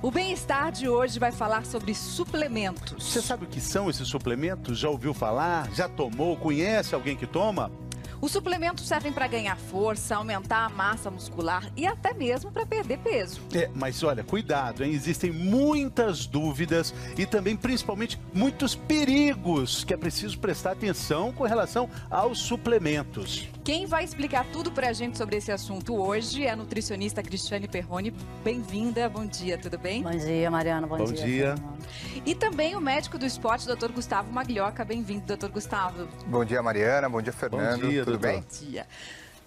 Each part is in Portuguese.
O Bem-Estar de hoje vai falar sobre suplementos. Você sabe o que são esses suplementos? Já ouviu falar? Já tomou? Conhece alguém que toma? Os suplementos servem para ganhar força, aumentar a massa muscular e até mesmo para perder peso. Mas olha, cuidado, hein? Existem muitas dúvidas e também, principalmente, muitos perigos que é preciso prestar atenção com relação aos suplementos. Quem vai explicar tudo pra gente sobre esse assunto hoje é a nutricionista Cristiane Perrone. Bem-vinda, bom dia, tudo bem? Bom dia, Mariana, bom dia. E também o médico do esporte, Dr. Gustavo Maglioca. Bem-vindo, Dr. Gustavo. Bom dia, Mariana, bom dia, Fernando. Bom dia, tudo doutor. bem? Bom dia.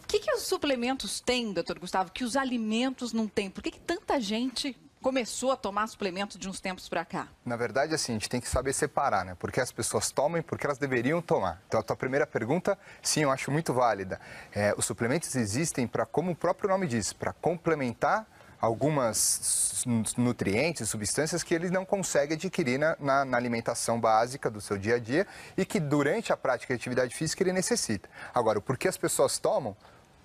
O que os suplementos têm, Dr. Gustavo, que os alimentos não têm? Por que tanta gente começou a tomar suplementos de uns tempos para cá? Na verdade, assim, a gente tem que saber separar, né? Porque as pessoas tomam e porque elas deveriam tomar. Então, a tua primeira pergunta, sim, eu acho muito válida. Os suplementos existem para, como o próprio nome diz, para complementar algumas nutrientes, substâncias que ele não consegue adquirir na alimentação básica do seu dia a dia e que durante a prática de atividade física ele necessita. Agora, o porquê as pessoas tomam?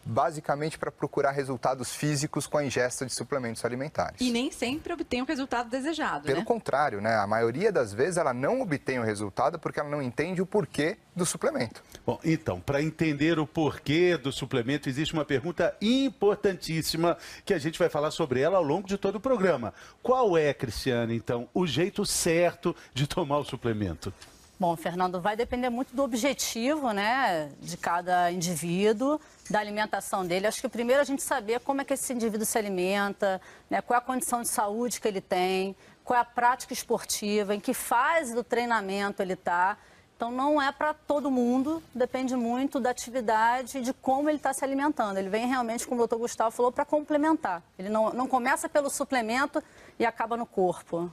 Basicamente para procurar resultados físicos com a ingesta de suplementos alimentares. E nem sempre obtém o resultado desejado, Pelo contrário, né? A maioria das vezes ela não obtém o resultado porque ela não entende o porquê do suplemento. Bom, então, para entender o porquê do suplemento, existe uma pergunta importantíssima que a gente vai falar sobre ela ao longo de todo o programa. Qual é, Cristiane, então, o jeito certo de tomar o suplemento? Bom, Fernando, vai depender muito do objetivo, né, de cada indivíduo, da alimentação dele. Acho que primeiro a gente saber como é que esse indivíduo se alimenta, né, qual é a condição de saúde que ele tem, qual é a prática esportiva, em que fase do treinamento ele está. Então, não é para todo mundo, depende muito da atividade e de como ele está se alimentando. Ele vem realmente, como o doutor Gustavo falou, para complementar. Ele não começa pelo suplemento e acaba no corpo.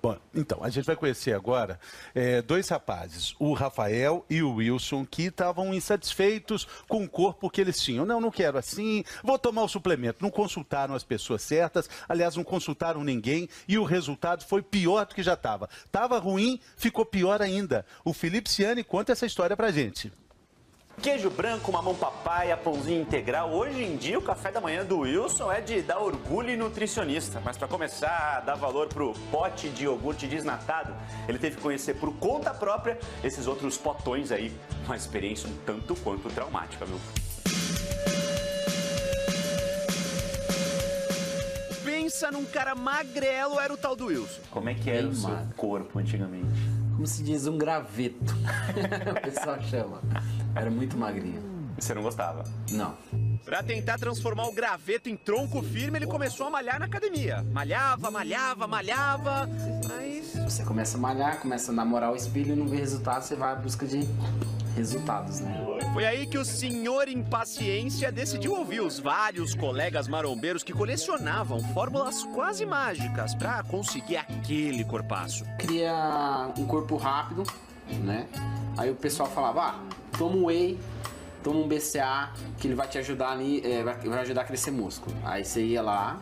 Bom, então, a gente vai conhecer agora dois rapazes, o Rafael e o Wilson, que estavam insatisfeitos com o corpo que eles tinham. Não quero assim, vou tomar o suplemento. Não consultaram as pessoas certas, aliás, não consultaram ninguém e o resultado foi pior do que já estava. Estava ruim, ficou pior ainda. O Felipe Ciani conta essa história pra gente. Queijo branco, mamão papaya, pãozinho integral. Hoje em dia, o café da manhã do Wilson é de dar orgulho e nutricionista. Mas para começar a dar valor pro pote de iogurte desnatado, ele teve que conhecer por conta própria esses outros potões aí. Uma experiência um tanto quanto traumática, viu? Pensa num cara magrelo, era o tal do Wilson. Como é que era o seu corpo antigamente? Como se diz, um graveto. O pessoal chama. Era muito magrinho. Você não gostava? Não. Pra tentar transformar o graveto em tronco firme, ele começou a malhar na academia. Malhava, mas... Você começa a malhar, começa a namorar o espelho e não vê resultado, você vai à busca de resultados, né? Foi aí que o senhor Impaciência decidiu ouvir os vários colegas marombeiros que colecionavam fórmulas quase mágicas pra conseguir aquele corpaço. Cria um corpo rápido, né? Aí o pessoal falava, toma um whey, toma um BCA, que ele vai te ajudar ali, vai ajudar a crescer músculo. Aí você ia lá,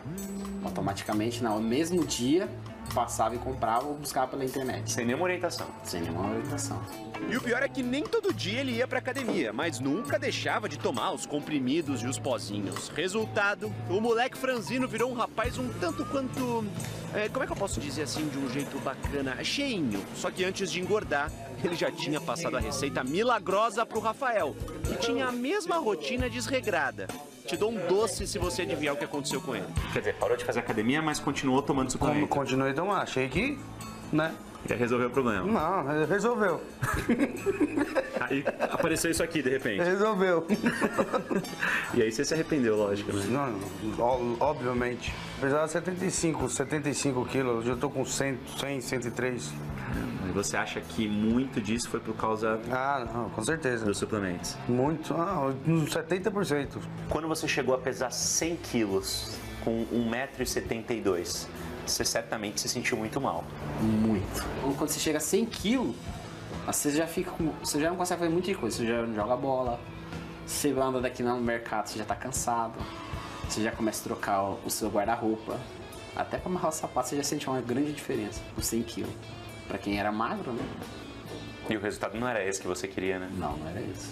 automaticamente, no mesmo dia, passava e comprava ou buscava pela internet. Sem nenhuma orientação. Sem nenhuma orientação. E o pior é que nem todo dia ele ia pra academia, mas nunca deixava de tomar os comprimidos e os pozinhos. Resultado, o moleque franzino virou um rapaz um tanto quanto... como é que eu posso dizer assim de um jeito bacana? Cheinho. Só que antes de engordar, ele já tinha passado a receita milagrosa pro Rafael, que tinha a mesma rotina desregrada. Te dou um doce se você adivinhar o que aconteceu com ele. Quer dizer, parou de fazer academia, mas continuou tomando suplemento. Continuei tomando, achei que, né? Já resolveu o problema. Não, resolveu. Aí apareceu isso aqui, de repente. Resolveu. E aí você se arrependeu, lógico, né? Não, obviamente. Apesar de 75 quilos, hoje eu tô com 100, 103. E você acha que muito disso foi por causa... Não, com certeza. Dos suplementos? Muito, uns 70%. Quando você chegou a pesar 100 quilos, com 1,72 m, você certamente se sentiu muito mal. Muito. Quando você chega a 100 quilos, você já não consegue fazer muita coisa. Você já não joga bola, você anda daqui no mercado, você já tá cansado, você já começa a trocar o seu guarda-roupa. Até pra amarrar o sapato, você já sente uma grande diferença com 100 quilos. Pra quem era magro, né? E o resultado não era esse que você queria, né? Não era esse.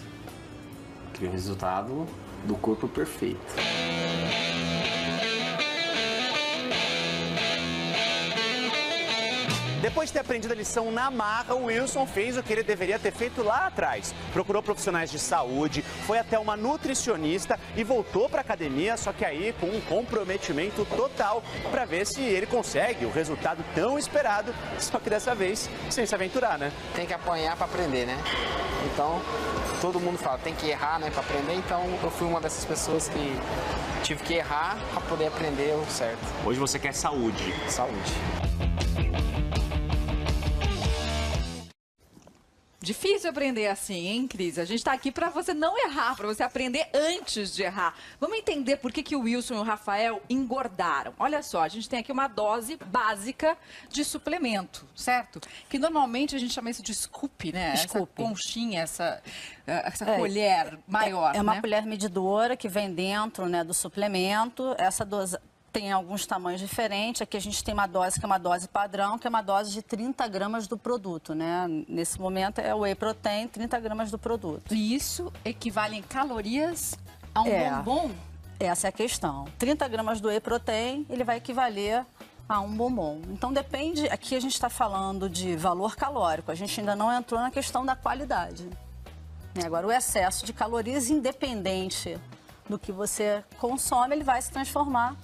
Eu queria o resultado do corpo perfeito. Depois de ter aprendido a lição na marra, o Wilson fez o que ele deveria ter feito lá atrás. Procurou profissionais de saúde, foi até uma nutricionista e voltou para a academia, só que aí com um comprometimento total para ver se ele consegue o resultado tão esperado, só que dessa vez sem se aventurar, né? Tem que apanhar para aprender, né? Então, todo mundo fala, tem que errar, né, para aprender. Então, eu fui uma dessas pessoas que tive que errar para poder aprender o certo. Hoje você quer saúde. Saúde. Difícil aprender assim, hein, Cris? A gente está aqui para você não errar, para você aprender antes de errar. Vamos entender por que o Wilson e o Rafael engordaram. Olha só, a gente tem aqui uma dose básica de suplemento, certo? Que normalmente a gente chama isso de scoop, né? Scoop. Essa conchinha, essa colher maior, É uma né? colher medidora que vem dentro, né, do suplemento. Essa dose tem alguns tamanhos diferentes. Aqui a gente tem uma dose que é uma dose padrão, que é uma dose de 30 gramas do produto, né? Nesse momento é o Whey Protein, 30 gramas do produto. E isso equivale em calorias a um bombom? Essa é a questão. 30 gramas do Whey Protein, ele vai equivaler a um bombom. Então depende, aqui a gente está falando de valor calórico, a gente ainda não entrou na questão da qualidade. Agora, o excesso de calorias, independente do que você consome, ele vai se transformar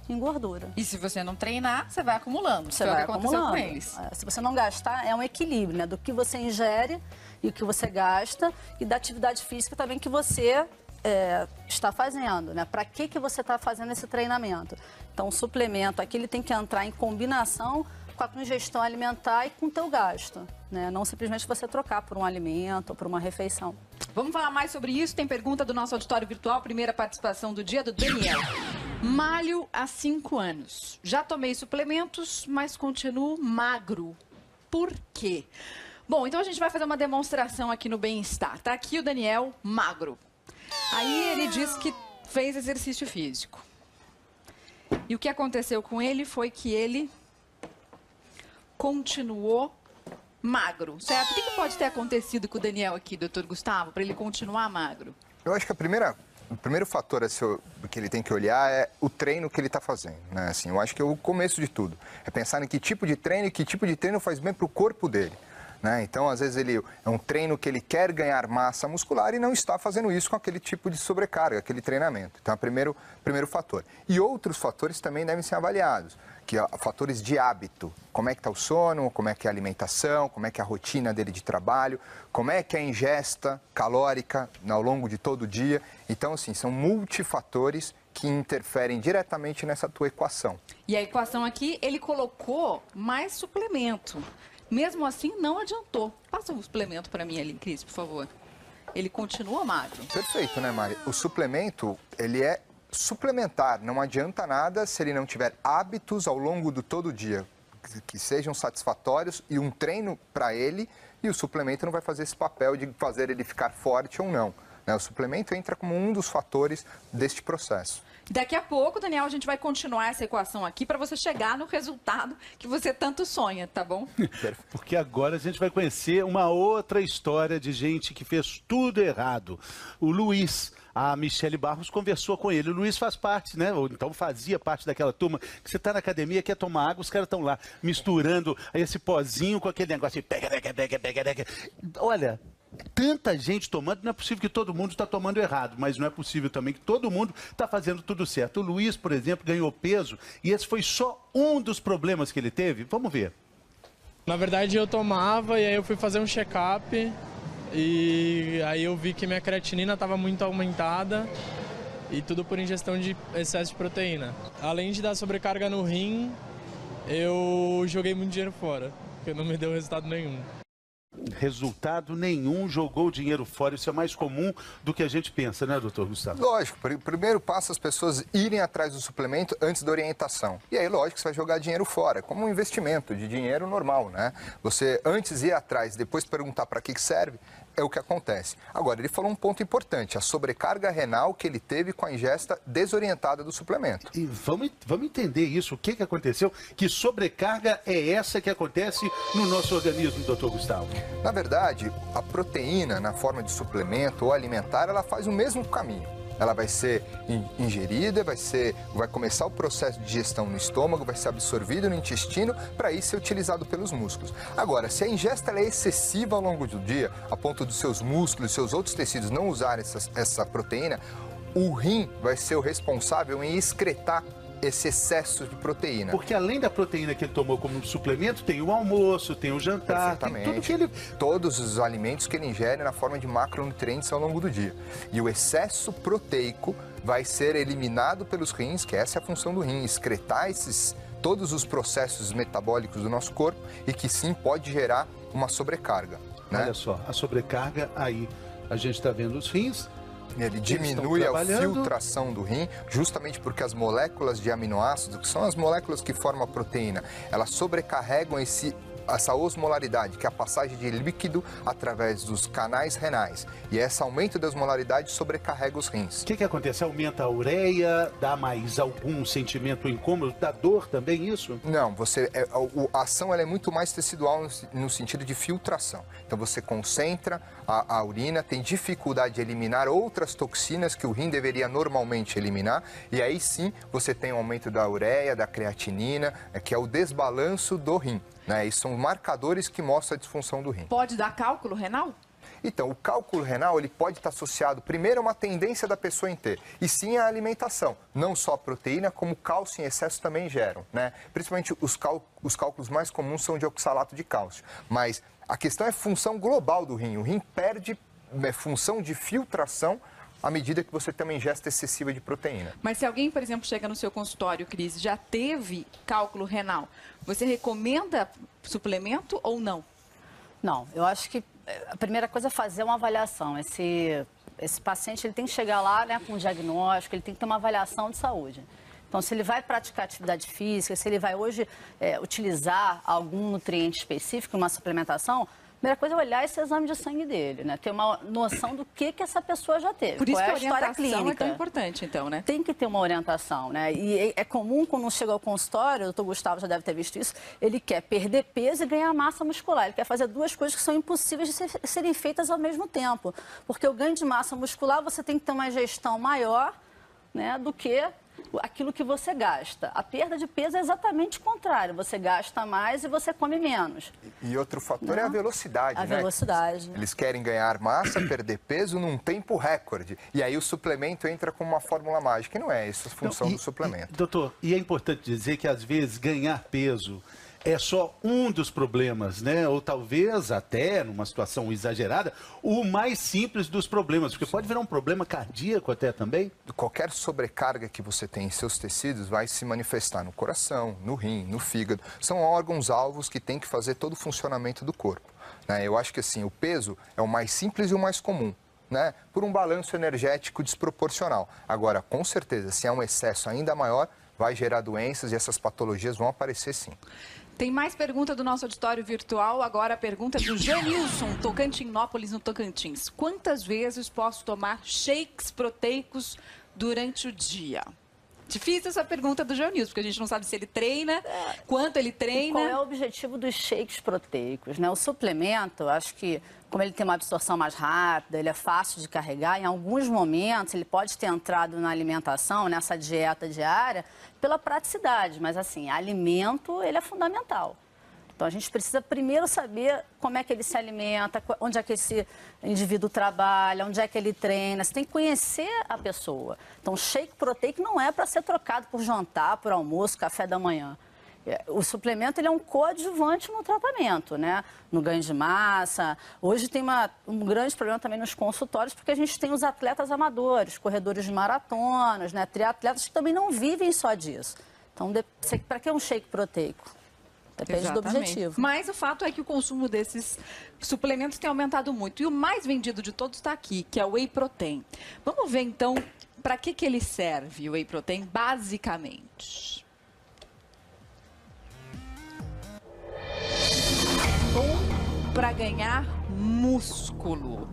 em gordura. E se você não treinar, você vai acumulando. Você vai acumulando. Com eles. Se você não gastar, é um equilíbrio, né? Do que você ingere e o que você gasta, e da atividade física também que você está fazendo, né? Para que você está fazendo esse treinamento? Então, o suplemento aqui ele tem que entrar em combinação com a tua ingestão alimentar e com o teu gasto, né? Não simplesmente você trocar por um alimento ou por uma refeição. Vamos falar mais sobre isso. Tem pergunta do nosso auditório virtual, primeira participação do dia, do Daniel. Malho há 5 anos. Já tomei suplementos, mas continuo magro. Por quê? Bom, então a gente vai fazer uma demonstração aqui no Bem-Estar. Tá aqui o Daniel magro. Aí ele diz que fez exercício físico. E o que aconteceu com ele foi que ele continuou magro, certo? O que pode ter acontecido com o Daniel aqui, doutor Gustavo, para ele continuar magro? Eu acho que o primeiro fator que ele tem que olhar é o treino que ele está fazendo, né? Assim, eu acho que é o começo de tudo. É pensar em que tipo de treino e que tipo de treino faz bem para o corpo dele, né? Então, às vezes, ele é um treino que ele quer ganhar massa muscular e não está fazendo isso com aquele tipo de sobrecarga, aquele treinamento. Então, é o primeiro fator. E outros fatores também devem ser avaliados, que é fatores de hábito. Como é que está o sono, como é que é a alimentação, como é que é a rotina dele de trabalho, como é que é a ingesta calórica ao longo de todo o dia. Então, assim, são multifatores que interferem diretamente nessa tua equação. E a equação aqui, ele colocou mais suplemento. Mesmo assim, não adiantou. Passa um suplemento para mim ali, Cris, por favor. Ele continua magro. Perfeito, né, Mari? O suplemento, ele é suplementar. Não adianta nada se ele não tiver hábitos ao longo do todo o dia que sejam satisfatórios e um treino para ele, e o suplemento não vai fazer esse papel de fazer ele ficar forte ou não, né? O suplemento entra como um dos fatores deste processo. Daqui a pouco, Daniel, a gente vai continuar essa equação aqui para você chegar no resultado que você tanto sonha, tá bom? Porque agora a gente vai conhecer uma outra história de gente que fez tudo errado. O Luiz, a Michele Barros conversou com ele. O Luiz faz parte, né? Ou então fazia parte daquela turma que você está na academia, quer tomar água, os caras estão lá misturando esse pozinho com aquele negócio de pega. Olha, tanta gente tomando, não é possível que todo mundo está tomando errado, mas não é possível também que todo mundo está fazendo tudo certo. O Luiz, por exemplo, ganhou peso e esse foi só um dos problemas que ele teve. Vamos ver. Na verdade, eu tomava e aí eu fui fazer um check-up e aí eu vi que minha creatinina estava muito aumentada e tudo por ingestão de excesso de proteína. Além de dar sobrecarga no rim, eu joguei muito dinheiro fora, porque não me deu resultado nenhum. Resultado nenhum, jogou o dinheiro fora. Isso é mais comum do que a gente pensa, né, doutor Gustavo? Lógico, primeiro passo as pessoas irem atrás do suplemento antes da orientação. E aí, lógico, você vai jogar dinheiro fora, como um investimento de dinheiro normal, né? Você antes ir atrás, depois perguntar para que serve, é o que acontece. Agora, ele falou um ponto importante, a sobrecarga renal que ele teve com a ingesta desorientada do suplemento. E vamos entender isso, o que aconteceu, que sobrecarga é essa que acontece no nosso organismo, doutor Gustavo? Na verdade, a proteína, na forma de suplemento ou alimentar, ela faz o mesmo caminho. ela vai ser ingerida, vai começar o processo de digestão no estômago, vai ser absorvido no intestino para aí ser utilizado pelos músculos. Agora, se a ingesta ela é excessiva ao longo do dia, a ponto dos seus músculos e seus outros tecidos não usarem essa proteína, o rim vai ser o responsável em excretar esse excesso de proteína. Porque além da proteína que ele tomou como suplemento, tem o almoço, tem o jantar, tem tudo que ele... Todos os alimentos que ele ingere na forma de macronutrientes ao longo do dia. E o excesso proteico vai ser eliminado pelos rins, que essa é a função do rim, excretar todos os processos metabólicos do nosso corpo e que sim pode gerar uma sobrecarga. Né? Olha só, a sobrecarga aí, a gente está vendo os rins. Ele diminui a filtração do rim, justamente porque as moléculas de aminoácidos, que são as moléculas que formam a proteína, elas sobrecarregam essa osmolaridade, que é a passagem de líquido através dos canais renais. E esse aumento da osmolaridade sobrecarrega os rins. O que acontece? Aumenta a ureia, dá mais algum sentimento incômodo, dá dor também isso? Não, a ação ela é muito mais tecidual no sentido de filtração. Então você concentra a urina, tem dificuldade de eliminar outras toxinas que o rim deveria normalmente eliminar, e aí sim você tem um aumento da ureia, da creatinina, que é o desbalanço do rim. E são marcadores que mostram a disfunção do rim. Pode dar cálculo renal? Então, o cálculo renal ele pode estar associado, primeiro, a uma tendência da pessoa em ter, e sim à alimentação. Não só a proteína, como cálcio em excesso também geram. Principalmente os cálculos mais comuns são de oxalato de cálcio. Mas a questão é função global do rim. O rim perde função de filtração à medida que você tem uma ingesta excessiva de proteína. Mas se alguém, por exemplo, chega no seu consultório, Cris, já teve cálculo renal, você recomenda suplemento ou não? Não, eu acho que a primeira coisa é fazer uma avaliação. Esse paciente ele tem que chegar lá com um diagnóstico, ele tem que ter uma avaliação de saúde. Então, se ele vai praticar atividade física, se ele vai hoje utilizar algum nutriente específico, uma suplementação, a primeira coisa é olhar esse exame de sangue dele, ter uma noção do que essa pessoa já teve. Por isso qual é que a história clínica. É tão importante, então, né? Tem que ter uma orientação, E é comum, quando chega ao consultório, o doutor Gustavo já deve ter visto isso, ele quer perder peso e ganhar massa muscular. Ele quer fazer duas coisas que são impossíveis de serem feitas ao mesmo tempo. Porque o ganho de massa muscular, você tem que ter uma gestão maior, do que aquilo que você gasta. A perda de peso é exatamente o contrário. Você gasta mais e você come menos. E outro fator é a velocidade, A velocidade. Eles querem ganhar massa, perder peso num tempo recorde. E aí o suplemento entra como uma fórmula mágica. E não é essa a função do suplemento. Doutor, e é importante dizer que às vezes ganhar peso é só um dos problemas, Ou talvez até, numa situação exagerada, o mais simples dos problemas, porque pode virar um problema cardíaco até também. Qualquer sobrecarga que você tem em seus tecidos vai se manifestar no coração, no rim, no fígado. São órgãos-alvos que têm que fazer todo o funcionamento do corpo. Eu acho que assim, o peso é o mais simples e o mais comum. Por um balanço energético desproporcional. Agora, com certeza, se há um excesso ainda maior, vai gerar doenças e essas patologias vão aparecer sim. Tem mais pergunta do nosso auditório virtual. Agora a pergunta do Janilson, Tocantinópolis, no Tocantins. Quantas vezes posso tomar shakes proteicos durante o dia? Difícil essa pergunta do Janilson, porque a gente não sabe se ele treina, quanto ele treina. E qual é o objetivo dos shakes proteicos? O suplemento, acho que como ele tem uma absorção mais rápida, ele é fácil de carregar, em alguns momentos ele pode ter entrado na alimentação, nessa dieta diária, pela praticidade, mas assim, alimento, ele é fundamental. Então a gente precisa primeiro saber como é que ele se alimenta, onde é que esse indivíduo trabalha, onde é que ele treina. Você tem que conhecer a pessoa. Então shake proteico não é para ser trocado por jantar, por almoço, café da manhã. O suplemento ele é um coadjuvante no tratamento, no ganho de massa. Hoje tem um grande problema também nos consultórios, porque a gente tem os atletas amadores, corredores de maratonas, triatletas que também não vivem só disso. Então, para que um shake proteico? Depende do objetivo. Mas o fato é que o consumo desses suplementos tem aumentado muito. E o mais vendido de todos está aqui, que é o Whey Protein. Vamos ver, então, para que ele serve, o Whey Protein, basicamente. Bom para ganhar músculo.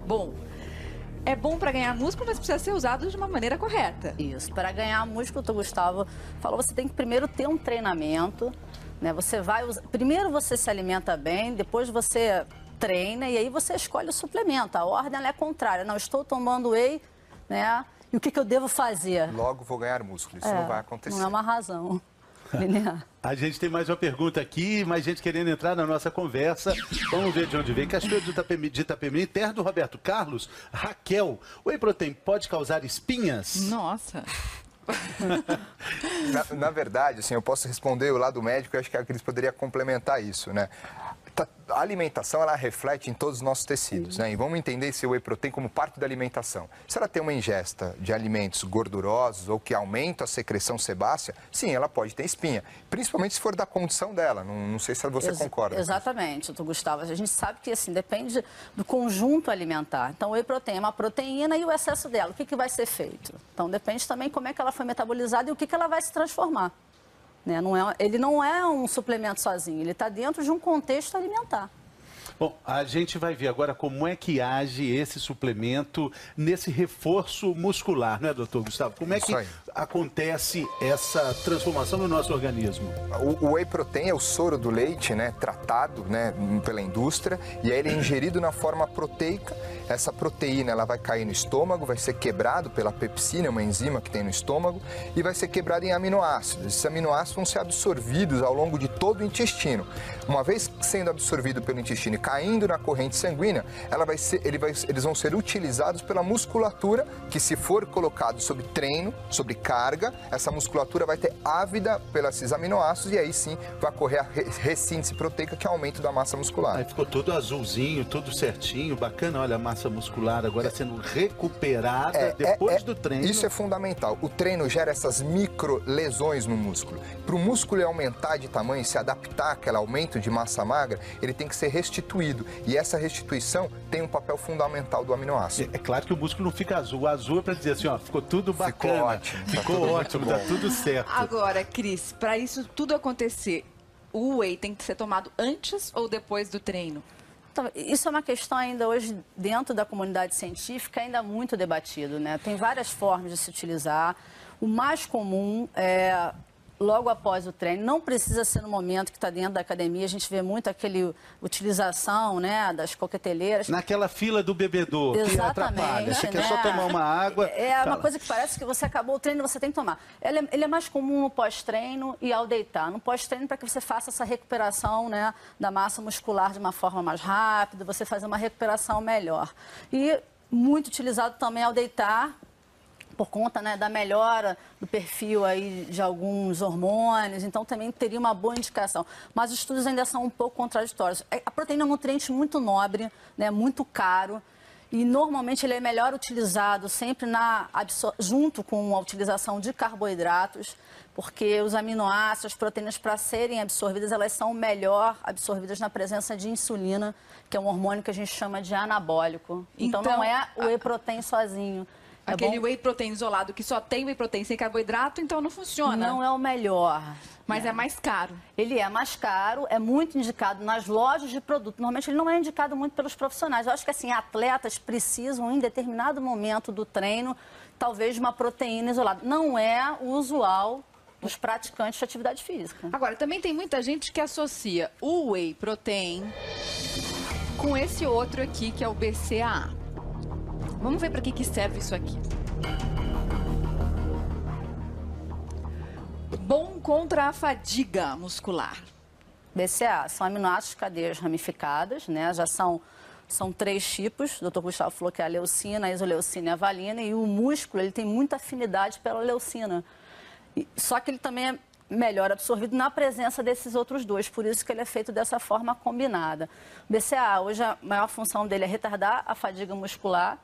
É bom para ganhar músculo, mas precisa ser usado de uma maneira correta. Isso, para ganhar músculo, o Gustavo falou, você tem que primeiro ter um treinamento, Você vai primeiro você se alimenta bem, depois você treina e aí você escolhe o suplemento. A ordem ela é contrária. Não, estou tomando whey, E o que eu devo fazer? Logo vou ganhar músculo. Isso não vai acontecer. Não é uma razão linear. A gente tem mais uma pergunta aqui, mais gente querendo entrar na nossa conversa. Vamos ver de onde vem. Cachoeira de Itapemirim, terra do Roberto Carlos. Raquel, o whey protein pode causar espinhas? Nossa. Na verdade, assim, eu posso responder o lado médico, eu acho que a Cris poderia complementar isso, né? A alimentação, ela reflete em todos os nossos tecidos, né? E vamos entender esse whey protein como parte da alimentação. Se ela tem uma ingesta de alimentos gordurosos ou que aumentam a secreção sebácea, sim, ela pode ter espinha. Principalmente se for da condição dela. Não sei se você concorda. Exatamente, doutor Gustavo. A gente sabe que, assim, depende do conjunto alimentar. Então, o whey protein é uma proteína e o excesso dela, o que vai ser feito? Então, depende também como é que ela foi metabolizada e o que ela vai se transformar. Né? Ele não é um suplemento sozinho, ele está dentro de um contexto alimentar. Bom, a gente vai ver agora como é que age esse suplemento nesse reforço muscular, né, doutor Gustavo? Como é que acontece essa transformação no nosso organismo? O whey protein é o soro do leite, né, tratado, né, pela indústria, e aí ele é ingerido na forma proteica. Essa proteína ela vai cair no estômago, vai ser quebrado pela pepsina, uma enzima que tem no estômago, e vai ser quebrado em aminoácidos. Esses aminoácidos vão ser absorvidos ao longo de todo o intestino. Uma vez sendo absorvido pelo intestino e caindo na corrente sanguínea, eles vão ser utilizados pela musculatura, que se for colocado sob treino, sobre carga, essa musculatura vai ter ávida pelos aminoácidos e aí sim vai ocorrer a ressíntese proteica, que é o aumento da massa muscular. Aí ficou todo azulzinho, tudo certinho, bacana, olha a massa muscular agora sendo recuperada depois do treino. Isso é fundamental. O treino gera essas micro lesões no músculo. Para o músculo aumentar de tamanho, se adaptar àquele aumento de massa magra, ele tem que ser restituído. E essa restituição tem um papel fundamental do aminoácido. É claro que o músculo não fica azul. O azul é para dizer assim, ó, ficou tudo bacana. Ficou ótimo, tá tudo certo. Agora, Cris, para isso tudo acontecer, o whey tem que ser tomado antes ou depois do treino? Então, isso é uma questão ainda hoje, dentro da comunidade científica, ainda muito debatido, né? Tem várias formas de se utilizar. O mais comum é logo após o treino. Não precisa ser no momento que está dentro da academia. A gente vê muito aquele utilização, né, das coqueteleiras. Naquela fila do bebedouro, que atrapalha. Você quer só tomar uma água. É uma coisa que parece que você acabou o treino e você tem que tomar. Ele é mais comum no pós-treino e ao deitar. No pós-treino, para que você faça essa recuperação, né, da massa muscular de uma forma mais rápida, você fazer uma recuperação melhor. E muito utilizado também ao deitar, por conta, né, da melhora do perfil aí de alguns hormônios, então também teria uma boa indicação. Mas os estudos ainda são um pouco contraditórios. A proteína é um nutriente muito nobre, né, muito caro, e normalmente ele é melhor utilizado sempre junto com a utilização de carboidratos, porque os aminoácidos, as proteínas, para serem absorvidas, elas são melhor absorvidas na presença de insulina, que é um hormônio que a gente chama de anabólico. Então não é o whey protein sozinho. Aquele whey protein isolado que só tem whey protein sem carboidrato, então não funciona. Não é o melhor. Mas é mais caro. Ele é mais caro, é muito indicado nas lojas de produto. Normalmente ele não é indicado muito pelos profissionais. Eu acho que assim, atletas precisam, em determinado momento do treino, talvez de uma proteína isolada. Não é o usual dos praticantes de atividade física. Agora, também tem muita gente que associa o whey protein com esse outro aqui, que é o BCAA. Vamos ver para que serve isso aqui. Bom contra a fadiga muscular. BCAA são aminoácidos de cadeias ramificadas, né? Já são 3 tipos. O Dr. Gustavo falou que é a leucina, a isoleucina e a valina. E o músculo ele tem muita afinidade pela leucina. Só que ele também é melhor absorvido na presença desses outros dois, por isso que ele é feito dessa forma combinada. O BCAA, hoje a maior função dele é retardar a fadiga muscular.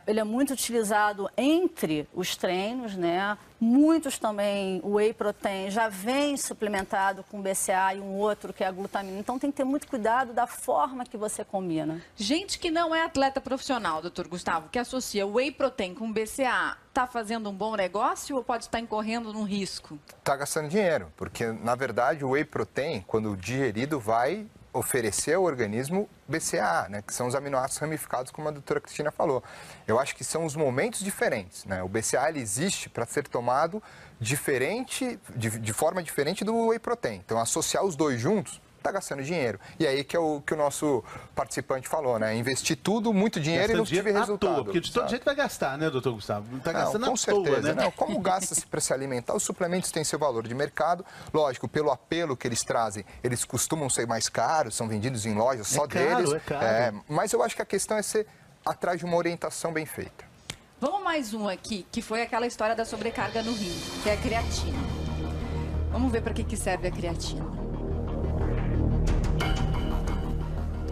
Ele é muito utilizado entre os treinos, né? Muitos também, o whey protein já vem suplementado com BCAA e um outro que é a glutamina. Então tem que ter muito cuidado da forma que você combina. Gente que não é atleta profissional, doutor Gustavo, que associa o whey protein com BCAA, está fazendo um bom negócio ou pode estar incorrendo num risco? Está gastando dinheiro, porque na verdade o whey protein, quando digerido, vai oferecer ao organismo BCAA, né, que são os aminoácidos ramificados, como a doutora Cristina falou. Eu acho que são os momentos diferentes, né? O BCAA ele existe para ser tomado diferente, de forma diferente do whey protein. Então, associar os dois juntos está gastando dinheiro. E aí que é o que o nosso participante falou, né? Investir tudo, muito dinheiro e não tive resultado. Toa, porque de todo jeito vai gastar, né, doutor Gustavo? Não está gastando com à certeza, toa, né? Não, como gasta-se para se alimentar, os suplementos têm seu valor de mercado. Lógico, pelo apelo que eles trazem, eles costumam ser mais caros, são vendidos em lojas só deles. É caro. Mas eu acho que a questão é ser atrás de uma orientação bem feita. Vamos mais um aqui, que foi aquela história da sobrecarga no rim, que é a creatina. Vamos ver para que serve a creatina.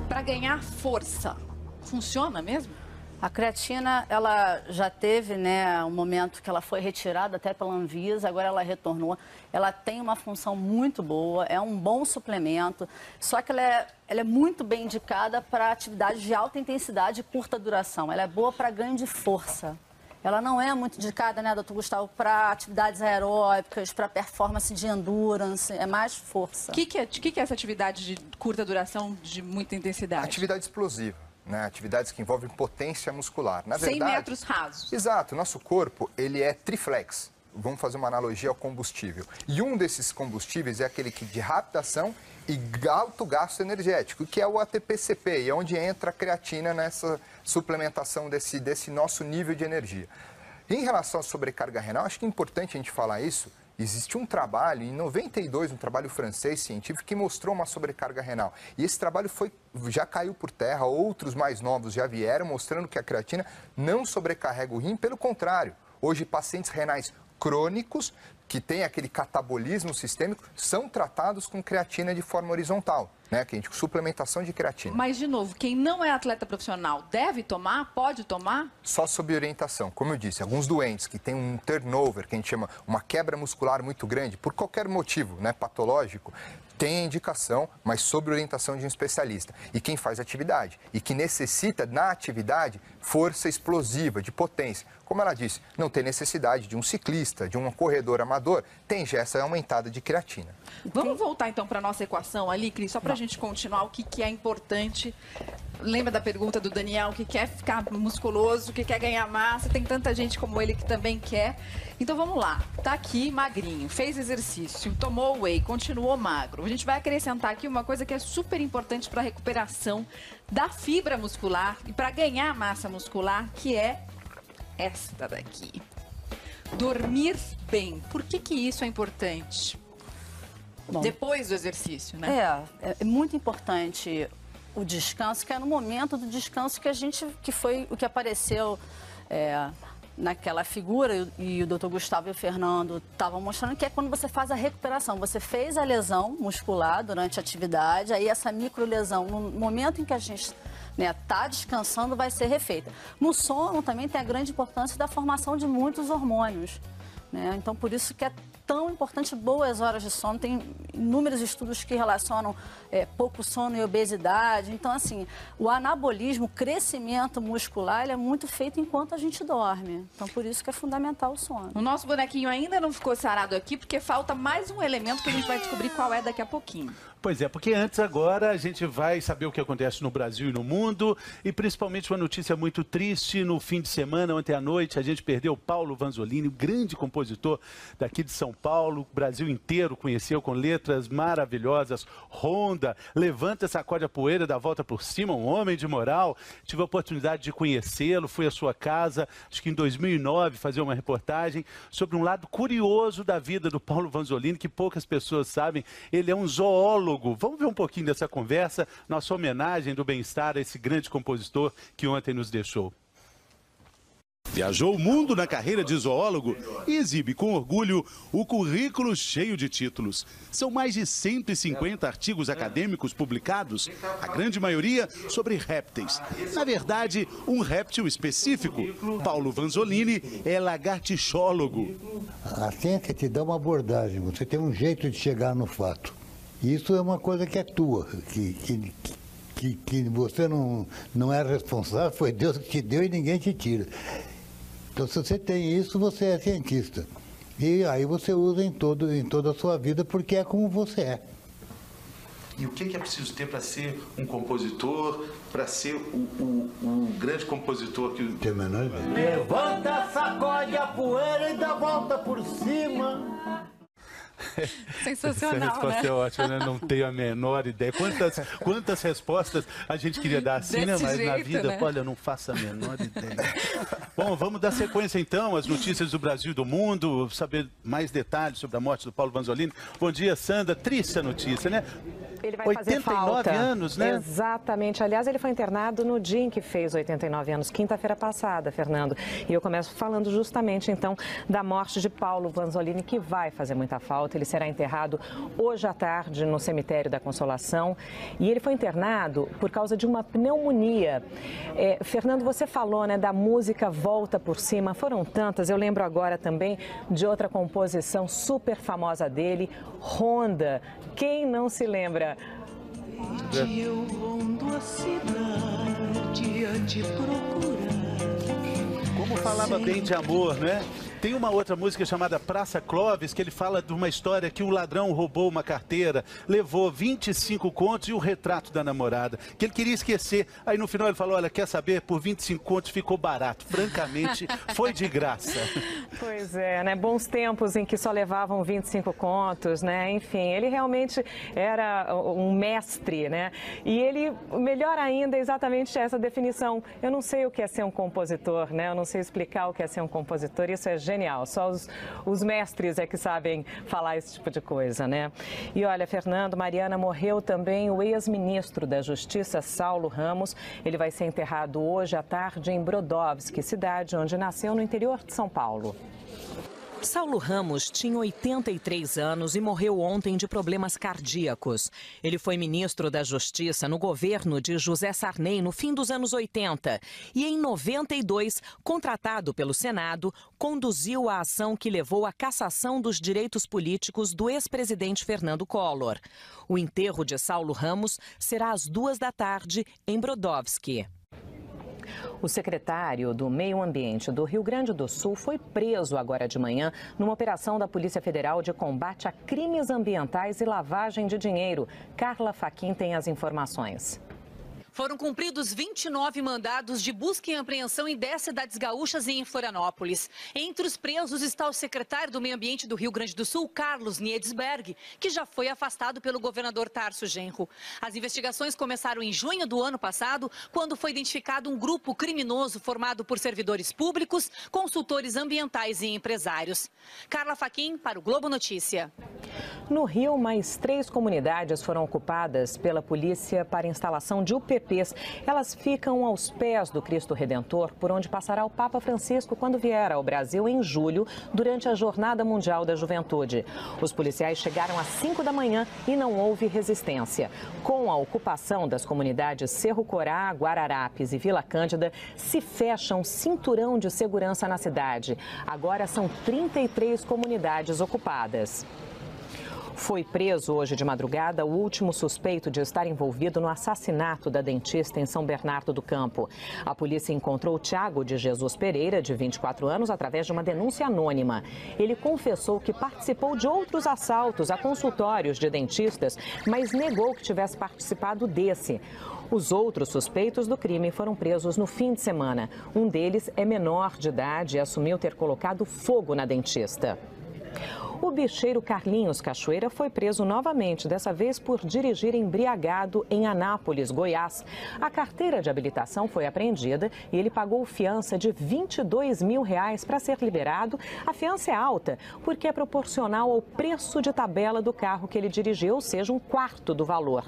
Para ganhar força. Funciona mesmo? A creatina, ela já teve, né, um momento que ela foi retirada até pela Anvisa, agora ela retornou. Ela tem uma função muito boa, é um bom suplemento, só que ela é muito bem indicada para atividades de alta intensidade e curta duração. Ela é boa para ganho de força. Ela não é muito indicada, né, doutor Gustavo, para atividades aeróbicas, para performance de endurance, é mais força. O que é essa atividade de curta duração, de muita intensidade? Atividade explosiva. Né, atividades que envolvem potência muscular. Na 100 verdade, metros rasos. Exato. Nosso corpo, ele é triflex. Vamos fazer uma analogia ao combustível. E um desses combustíveis é aquele que de rápida ação e alto gasto energético, que é o ATP-CP, e é onde entra a creatina nessa suplementação desse nosso nível de energia. Em relação à sobrecarga renal, acho que é importante a gente falar isso. Existe um trabalho, em 92, um trabalho francês científico, que mostrou uma sobrecarga renal. E esse trabalho já caiu por terra, outros mais novos já vieram, mostrando que a creatina não sobrecarrega o rim, pelo contrário. Hoje, pacientes renais crônicos, que têm aquele catabolismo sistêmico, são tratados com creatina de forma horizontal, né? Que a gente, suplementação de creatina. Mas, de novo, quem não é atleta profissional deve tomar? Pode tomar? Só sob orientação. Como eu disse, alguns doentes que têm um turnover, que a gente chama uma quebra muscular muito grande, por qualquer motivo, né, patológico, tem a indicação, mas sob orientação de um especialista. E quem faz atividade e que necessita, na atividade, força explosiva, de potência. Como ela disse, não tem necessidade de um ciclista, de um corredor amador, tem já essa aumentada de creatina. Vamos voltar então para a nossa equação ali, Cris, só para a gente continuar o que é importante. Lembra da pergunta do Daniel, que quer ficar musculoso, que quer ganhar massa, tem tanta gente como ele que também quer. Então vamos lá, tá aqui magrinho, fez exercício, tomou whey, continuou magro. A gente vai acrescentar aqui uma coisa que é super importante para a recuperação da fibra muscular e para ganhar massa muscular, que é esta daqui. Dormir bem. Por que isso é importante? Bom, depois do exercício, né? É muito importante o descanso, que é no momento do descanso que foi o que apareceu naquela figura, e o doutor Gustavo e o Fernando estavam mostrando, que é quando você faz a recuperação. Você fez a lesão muscular durante a atividade, aí essa microlesão, no momento em que a gente está descansando, vai ser refeita. No sono também tem a grande importância da formação de muitos hormônios, né? Então, por isso que é tão importante boas horas de sono. Tem inúmeros estudos que relacionam pouco sono e obesidade. Então, assim, o anabolismo, o crescimento muscular, ele é muito feito enquanto a gente dorme. Então, por isso que é fundamental o sono. O nosso bonequinho ainda não ficou sarado aqui, porque falta mais um elemento que a gente vai descobrir qual é daqui a pouquinho. Pois é, porque antes agora a gente vai saber o que acontece no Brasil e no mundo, e principalmente uma notícia muito triste. No fim de semana, ontem à noite, a gente perdeu Paulo Vanzolini, o grande compositor daqui de São Paulo. O Brasil inteiro conheceu com letras maravilhosas. Honda, Levanta, Sacode a Poeira, Dá Volta por Cima, um homem de moral. Tive a oportunidade de conhecê-lo, fui à sua casa, acho que em 2009, fazer uma reportagem sobre um lado curioso da vida do Paulo Vanzolini, que poucas pessoas sabem. Ele é um zoólogo. Vamos ver um pouquinho dessa conversa, nossa homenagem do bem-estar a esse grande compositor que ontem nos deixou. Viajou o mundo na carreira de zoólogo e exibe com orgulho o currículo cheio de títulos. São mais de 150 artigos acadêmicos publicados, a grande maioria sobre répteis. Na verdade, um réptil específico. Paulo Vanzolini é lagartixólogo. A ciência te dá uma abordagem, você tem um jeito de chegar no fato. Isso é uma coisa que é tua, que você não é responsável, foi Deus que te deu e ninguém te tira. Então, se você tem isso, você é cientista. E aí você usa em toda a sua vida, porque é como você é. E o que é preciso ter para ser um compositor, para ser o grande compositor que... Tem a menor ideia. Levanta, sacode a poeira e dá volta por cima. Sensacional, Essa resposta é ótima, né? Não tenho a menor ideia. Quantas respostas a gente queria dar assim, né? Mas na vida, né? Olha, eu não faço a menor ideia. Bom, vamos dar sequência então às notícias do Brasil e do mundo, saber mais detalhes sobre a morte do Paulo Vanzolini. Bom dia, Sandra. Triste a notícia, né? Ele vai fazer falta. 89 anos, né? Exatamente. Aliás, ele foi internado no dia em que fez 89 anos, quinta-feira passada, Fernando. E eu começo falando justamente, então, da morte de Paulo Vanzolini, que vai fazer muita falta. Ele será enterrado hoje à tarde no cemitério da Consolação. E ele foi internado por causa de uma pneumonia. Fernando, você falou, né, da música Volta por Cima. Foram tantas. Eu lembro agora também de outra composição super famosa dele, Ronda. Quem não se lembra? Eu rondo a cidade a te procurar. Como falava bem de amor, né? Tem uma outra música chamada Praça Clóvis, que ele fala de uma história que o ladrão roubou uma carteira, levou 25 contos e o retrato da namorada, que ele queria esquecer. Aí no final ele falou, olha, quer saber? Por 25 contos ficou barato. Francamente, foi de graça. Pois é, né? Bons tempos em que só levavam 25 contos, né? Enfim, ele realmente era um mestre, né? E ele, melhor ainda, exatamente essa definição. Eu não sei o que é ser um compositor, né? Eu não sei explicar o que é ser um compositor. Isso é genial, só os mestres é que sabem falar esse tipo de coisa, né? E olha, Fernando, Mariana, morreu também o ex-ministro da Justiça, Saulo Ramos. Ele vai ser enterrado hoje à tarde em Brodowski, cidade onde nasceu no interior de São Paulo. Saulo Ramos tinha 83 anos e morreu ontem de problemas cardíacos. Ele foi ministro da Justiça no governo de José Sarney no fim dos anos 80 e, em 92, contratado pelo Senado, conduziu a ação que levou à cassação dos direitos políticos do ex-presidente Fernando Collor. O enterro de Saulo Ramos será às 14h em Brodowski. O secretário do Meio Ambiente do Rio Grande do Sul foi preso agora de manhã numa operação da Polícia Federal de combate a crimes ambientais e lavagem de dinheiro. Carla Fachin tem as informações. Foram cumpridos 29 mandados de busca e apreensão em 10 cidades gaúchas e em Florianópolis. Entre os presos está o secretário do Meio Ambiente do Rio Grande do Sul, Carlos Niedesberg, que já foi afastado pelo governador Tarso Genro. As investigações começaram em junho do ano passado, quando foi identificado um grupo criminoso formado por servidores públicos, consultores ambientais e empresários. Carla Fachin para o Globo Notícia. No Rio, mais 3 comunidades foram ocupadas pela polícia para instalação de UPPs. Elas ficam aos pés do Cristo Redentor, por onde passará o Papa Francisco quando vier ao Brasil em julho, durante a Jornada Mundial da Juventude. Os policiais chegaram às 5 da manhã e não houve resistência. Com a ocupação das comunidades Cerro Corá, Guararapes e Vila Cândida, se fecha um cinturão de segurança na cidade. Agora são 33 comunidades ocupadas. Foi preso hoje de madrugada o último suspeito de estar envolvido no assassinato da dentista em São Bernardo do Campo. A polícia encontrou Tiago de Jesus Pereira, de 24 anos, através de uma denúncia anônima. Ele confessou que participou de outros assaltos a consultórios de dentistas, mas negou que tivesse participado desse. Os outros suspeitos do crime foram presos no fim de semana. Um deles é menor de idade e assumiu ter colocado fogo na dentista. O bicheiro Carlinhos Cachoeira foi preso novamente, dessa vez por dirigir embriagado em Anápolis, Goiás. A carteira de habilitação foi apreendida e ele pagou fiança de R$22 mil para ser liberado. A fiança é alta porque é proporcional ao preço de tabela do carro que ele dirigiu, ou seja, 1/4 do valor.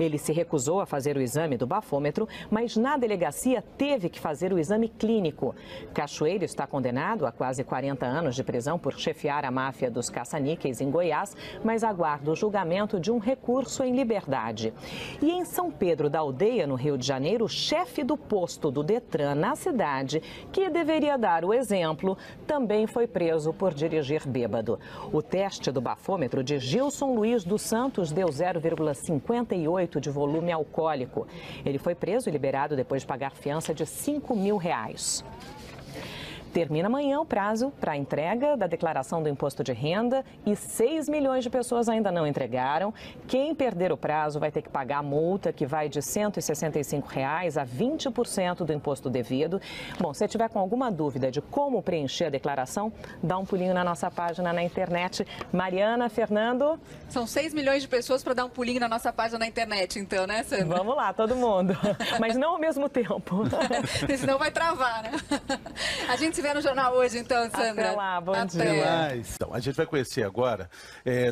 Ele se recusou a fazer o exame do bafômetro, mas na delegacia teve que fazer o exame clínico. Cachoeira está condenado a quase 40 anos de prisão por chefiar a máfia dos caça-níqueis em Goiás, mas aguarda o julgamento de um recurso em liberdade. E em São Pedro da Aldeia, no Rio de Janeiro, o chefe do posto do Detran na cidade, que deveria dar o exemplo, também foi preso por dirigir bêbado. O teste do bafômetro de Gilson Luiz dos Santos deu 0,58 de volume alcoólico. Ele foi preso e liberado depois de pagar fiança de R$5 mil. Termina amanhã o prazo para a entrega da declaração do imposto de renda e 6 milhões de pessoas ainda não entregaram. Quem perder o prazo vai ter que pagar a multa, que vai de R$ 165 a 20% do imposto devido. Bom, se tiver com alguma dúvida de como preencher a declaração, dá um pulinho na nossa página na internet. Mariana, Fernando? São 6 milhões de pessoas para dar um pulinho na nossa página na internet, então, né, Sandra? Vamos lá, todo mundo. Mas não ao mesmo tempo. Senão vai travar, né? A gente se vê no jornal hoje, então, Sandra. Até lá, bom dia. Então, a gente vai conhecer agora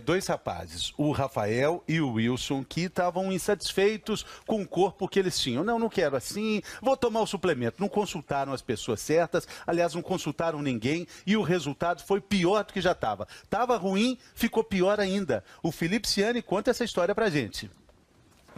dois rapazes, o Rafael e o Wilson, que estavam insatisfeitos com o corpo que eles tinham. Não quero assim, vou tomar o suplemento. Não consultaram as pessoas certas, aliás, não consultaram ninguém e o resultado foi pior do que já estava. Estava ruim, ficou pior ainda. O Felipe Ciani conta essa história pra gente.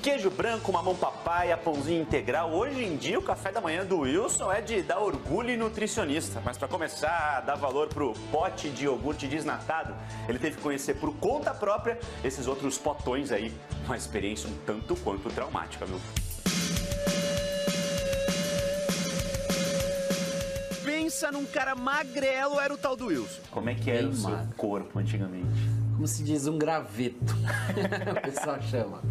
Queijo branco, mamão papaya, pãozinho integral. Hoje em dia, o café da manhã do Wilson é de dar orgulho e nutricionista. Mas para começar a dar valor pro pote de iogurte desnatado, ele teve que conhecer por conta própria esses outros potões aí. Uma experiência um tanto quanto traumática, viu? Pensa num cara magrelo, era o tal do Wilson. Como é que era o seu corpo antigamente? Como se diz, um graveto. O pessoal chama.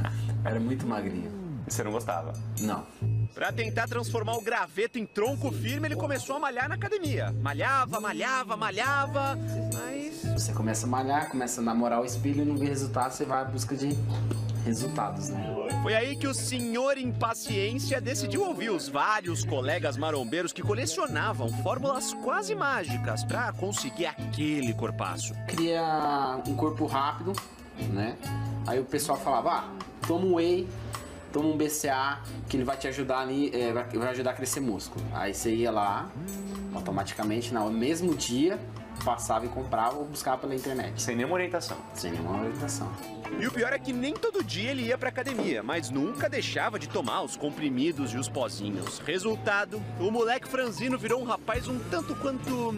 Era muito magrinho. Você não gostava? Não. Pra tentar transformar o graveto em tronco firme, ele começou a malhar na academia. Malhava, mas... Você começa a malhar, começa a namorar o espelho e não vê resultado, você vai à busca de resultados, né? Foi aí que o senhor Impaciência decidiu ouvir os vários colegas marombeiros que colecionavam fórmulas quase mágicas pra conseguir aquele corpaço. Cria um corpo rápido, né? Aí o pessoal falava, toma um whey, toma um BCA, que ele vai te ajudar ali, vai ajudar a crescer músculo. Aí você ia lá, automaticamente, no mesmo dia, passava e comprava ou buscava pela internet. Sem nenhuma orientação. Sem nenhuma orientação. E o pior é que nem todo dia ele ia pra academia, mas nunca deixava de tomar os comprimidos e os pozinhos. Resultado, o moleque franzino virou um rapaz um tanto quanto...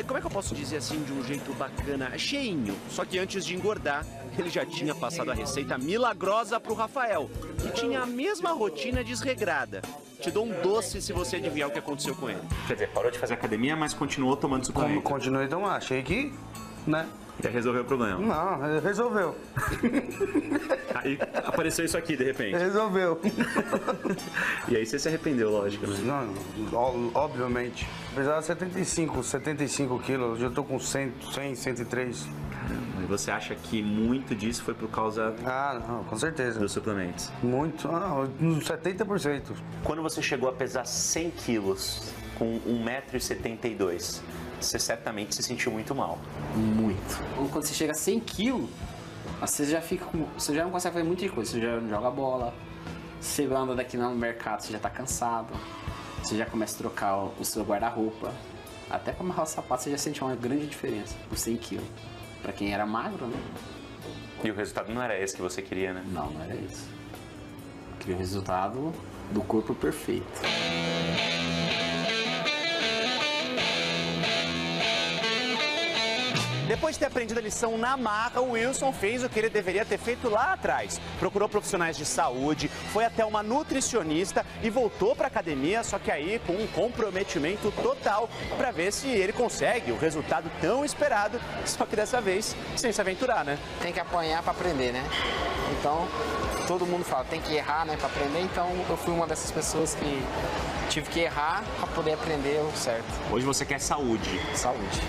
como é que eu posso dizer assim de um jeito bacana? Cheinho. Só que antes de engordar, ele já tinha passado a receita milagrosa pro Rafael, que tinha a mesma rotina desregrada. Te dou um doce se você adivinhar o que aconteceu com ele. Quer dizer, parou de fazer academia, mas continuou tomando suplemento. Continuei tomando, achei que, né? Já resolveu o problema? Não, resolveu. Aí apareceu isso aqui, de repente. Resolveu. E aí você se arrependeu, lógico, né? Não, obviamente. Apesar de 75 quilos, hoje eu tô com 100, 103. E você acha que muito disso foi por causa... não, com certeza. Dos suplementos? Muito, uns 70%. Quando você chegou a pesar 100 quilos, com 1,72 m, você certamente se sentiu muito mal. Muito. Quando você chega a 100 quilos, você já não consegue fazer muita coisa. Você já não joga bola, você anda daqui no mercado, você já tá cansado, você já começa a trocar o seu guarda-roupa. Até pra amarrar o sapato, você já sente uma grande diferença por 100 quilos. Pra quem era magro, né? E o resultado não era esse que você queria, né? Não era isso. Eu queria o resultado do corpo perfeito. Depois de ter aprendido a lição na marra, o Wilson fez o que ele deveria ter feito lá atrás. Procurou profissionais de saúde, foi até uma nutricionista e voltou para a academia, só que aí com um comprometimento total para ver se ele consegue o resultado tão esperado, só que dessa vez sem se aventurar, né? Tem que apanhar para aprender, né? Então, todo mundo fala, tem que errar, né, para aprender. Então, eu fui uma dessas pessoas que tive que errar para poder aprender o certo. Hoje você quer saúde. Saúde.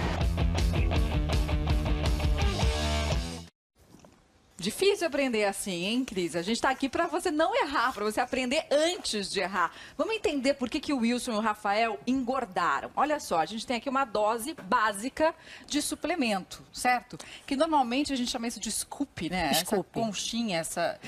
Difícil aprender assim, hein, Cris? A gente está aqui para você não errar, para você aprender antes de errar. Vamos entender por que o Wilson e o Rafael engordaram. Olha só, a gente tem aqui uma dose básica de suplemento, certo? Que normalmente a gente chama isso de scoop, né? Scoop. Essa conchinha, essa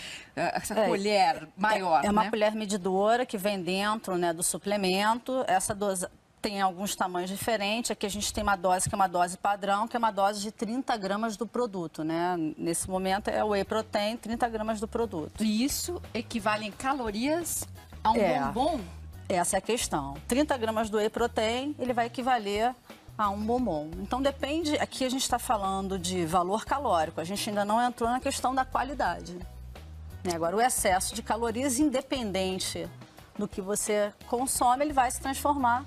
colher maior, É uma né? colher medidora que vem dentro, né, do suplemento. Essa dose tem alguns tamanhos diferentes. Aqui a gente tem uma dose que é uma dose padrão, que é uma dose de 30 gramas do produto, né? Nesse momento é o Whey Protein, 30 gramas do produto. E isso equivale em calorias a um bombom? Essa é a questão. 30 gramas do Whey Protein, ele vai equivaler a um bombom. Então depende, aqui a gente está falando de valor calórico, a gente ainda não entrou na questão da qualidade. Né? Agora, o excesso de calorias, independente do que você consome, ele vai se transformar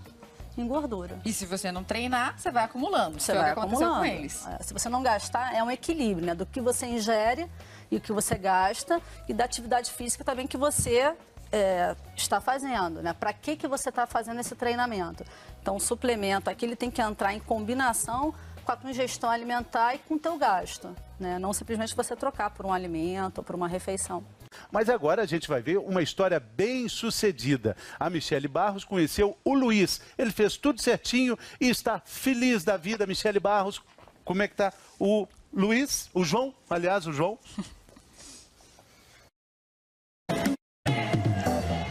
em gordura. E se você não treinar, você vai acumulando. Você que vai é o que aconteceu acumulando. com eles. Se você não gastar, é um equilíbrio, né? Do que você ingere e o que você gasta e da atividade física também que você está fazendo, né? Para que você está fazendo esse treinamento? Então, o suplemento aqui ele tem que entrar em combinação com a tua ingestão alimentar e com o teu gasto, né? Não simplesmente você trocar por um alimento ou por uma refeição. Mas agora a gente vai ver uma história bem sucedida. A Michele Barros conheceu o Luiz. Ele fez tudo certinho e está feliz da vida. Michele Barros, como é que tá o Luiz? O João? Aliás, o João.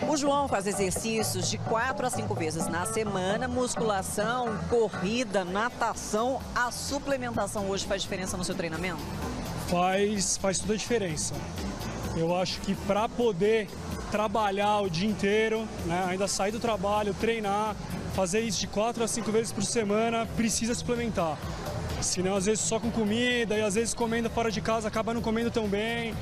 O João faz exercícios de 4 a 5 vezes na semana, musculação, corrida, natação. A suplementação hoje faz diferença no seu treinamento? Faz toda a diferença. Eu acho que para poder trabalhar o dia inteiro, né, ainda sair do trabalho, treinar, fazer isso de 4 a 5 vezes por semana, precisa suplementar. Senão, às vezes, só com comida e às vezes comendo fora de casa, acaba não comendo tão bem.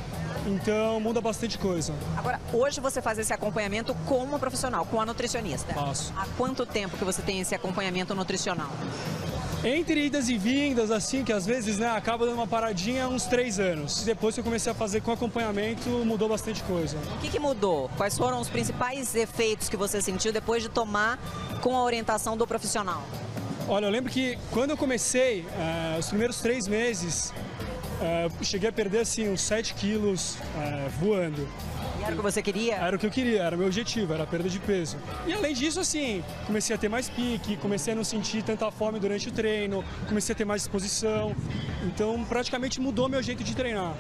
Então, muda bastante coisa. Agora, hoje você faz esse acompanhamento com uma profissional, com a nutricionista? Faço. Há quanto tempo que você tem esse acompanhamento nutricional? Entre idas e vindas, assim, que às vezes, né, acaba dando uma paradinha, uns 3 anos. Depois que eu comecei a fazer com acompanhamento, mudou bastante coisa. O que mudou? Quais foram os principais efeitos que você sentiu depois de tomar com a orientação do profissional? Olha, eu lembro que quando eu comecei, os primeiros 3 meses, eu cheguei a perder assim, uns 7 quilos voando. E era o que você queria? Era o que eu queria, era o meu objetivo, era a perda de peso. E além disso, assim, comecei a ter mais pique, comecei a não sentir tanta fome durante o treino, comecei a ter mais disposição. Então, praticamente mudou meu jeito de treinar.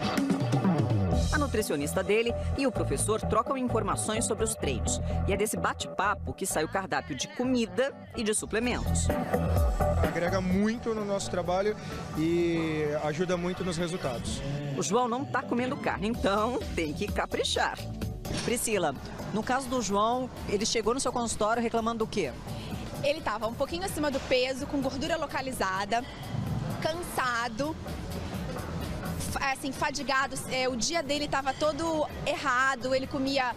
A nutricionista dele e o professor trocam informações sobre os treinos. E é desse bate-papo que sai o cardápio de comida e de suplementos. Agrega muito no nosso trabalho e ajuda muito nos resultados. O João não está comendo carne, então tem que caprichar. Priscila, no caso do João, ele chegou no seu consultório reclamando do quê? Ele estava um pouquinho acima do peso, com gordura localizada, cansado, assim, fadigado. O dia dele estava todo errado, ele comia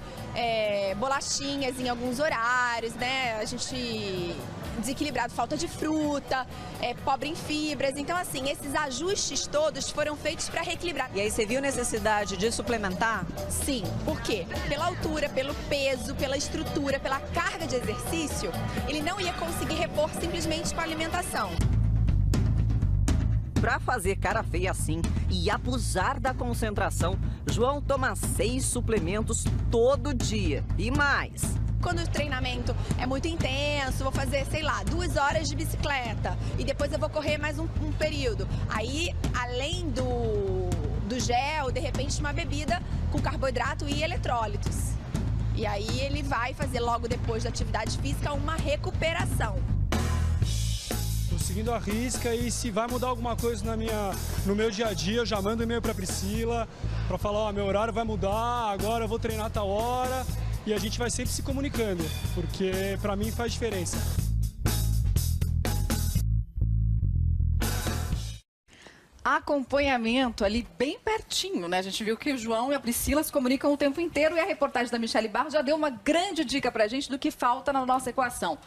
bolachinhas em alguns horários, né? A gente desequilibrado, falta de fruta, pobre em fibras. Então, assim, esses ajustes todos foram feitos para reequilibrar. E aí você viu necessidade de suplementar? Sim. Por quê? Pela altura, pelo peso, pela estrutura, pela carga de exercício, ele não ia conseguir repor simplesmente com a alimentação. Para fazer cara feia assim e abusar da concentração, João toma 6 suplementos todo dia e mais. Quando o treinamento é muito intenso, vou fazer, sei lá, 2 horas de bicicleta e depois eu vou correr mais um período. Aí, além do gel, de repente uma bebida com carboidrato e eletrólitos. E aí ele vai fazer logo depois da atividade física uma recuperação. Tô seguindo a risca e se vai mudar alguma coisa no meu dia a dia, eu já mando um e-mail pra Priscila para falar, ó, meu horário vai mudar, agora eu vou treinar tal hora. E a gente vai sempre se comunicando, porque para mim faz diferença. Acompanhamento ali bem pertinho, né? A gente viu que o João e a Priscila se comunicam o tempo inteiro e a reportagem da Michele Barros já deu uma grande dica pra gente do que falta na nossa equação.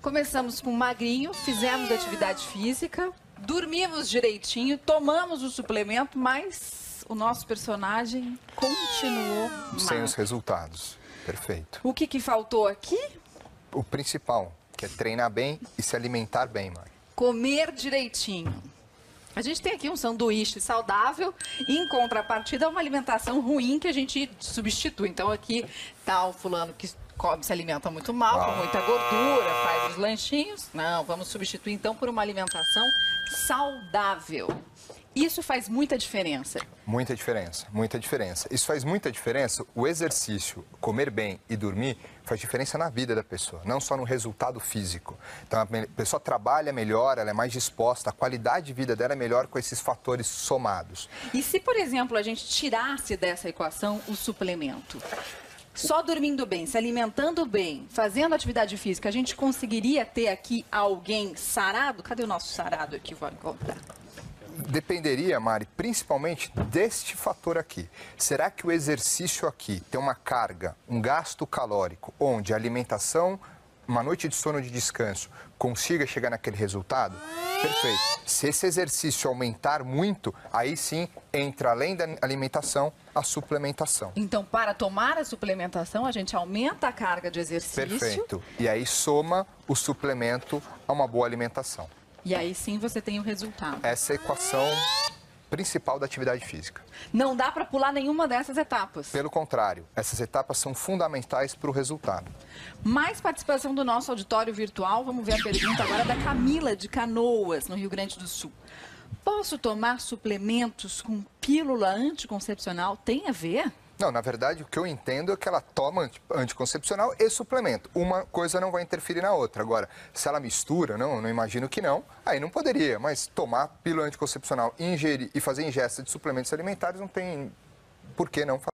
Começamos com magrinho, fizemos atividade física, dormimos direitinho, tomamos o suplemento, mas o nosso personagem continuou sem os resultados. Perfeito. O que faltou aqui? O principal, que é treinar bem e se alimentar bem, Mari. Comer direitinho. A gente tem aqui um sanduíche saudável e, em contrapartida, uma alimentação ruim que a gente substitui. Então, aqui tá o fulano que se alimenta muito mal, com muita gordura, faz os lanchinhos. Não, vamos substituir, então, por uma alimentação saudável. Isso faz muita diferença. Muita diferença, muita diferença. Isso faz muita diferença. O exercício, comer bem e dormir faz diferença na vida da pessoa, não só no resultado físico. Então a pessoa trabalha melhor, ela é mais disposta, a qualidade de vida dela é melhor com esses fatores somados. E se, por exemplo, a gente tirasse dessa equação o suplemento? Só dormindo bem, se alimentando bem, fazendo atividade física, a gente conseguiria ter aqui alguém sarado? Cadê o nosso sarado aqui? Vou encontrar. Dependeria, Mari, principalmente deste fator aqui. Será que o exercício aqui tem uma carga, um gasto calórico, onde a alimentação uma noite de sono de descanso, consiga chegar naquele resultado, perfeito. Se esse exercício aumentar muito, aí sim entra, além da alimentação, a suplementação. Então, para tomar a suplementação, a gente aumenta a carga de exercício. Perfeito. E aí soma o suplemento a uma boa alimentação. E aí sim você tem o resultado. Essa é a equação principal da atividade física. Não dá para pular nenhuma dessas etapas. Pelo contrário, essas etapas são fundamentais para o resultado. Mais participação do nosso auditório virtual. Vamos ver a pergunta agora da Camila, de Canoas, no Rio Grande do Sul. Posso tomar suplementos com pílula anticoncepcional? Tem a ver? Não, na verdade, o que eu entendo é que ela toma anticoncepcional e suplemento. Uma coisa não vai interferir na outra. Agora, se ela mistura, não imagino que não, aí não poderia. Mas tomar pílula anticoncepcional, ingerir e fazer ingesta de suplementos alimentares não tem por que não fazer.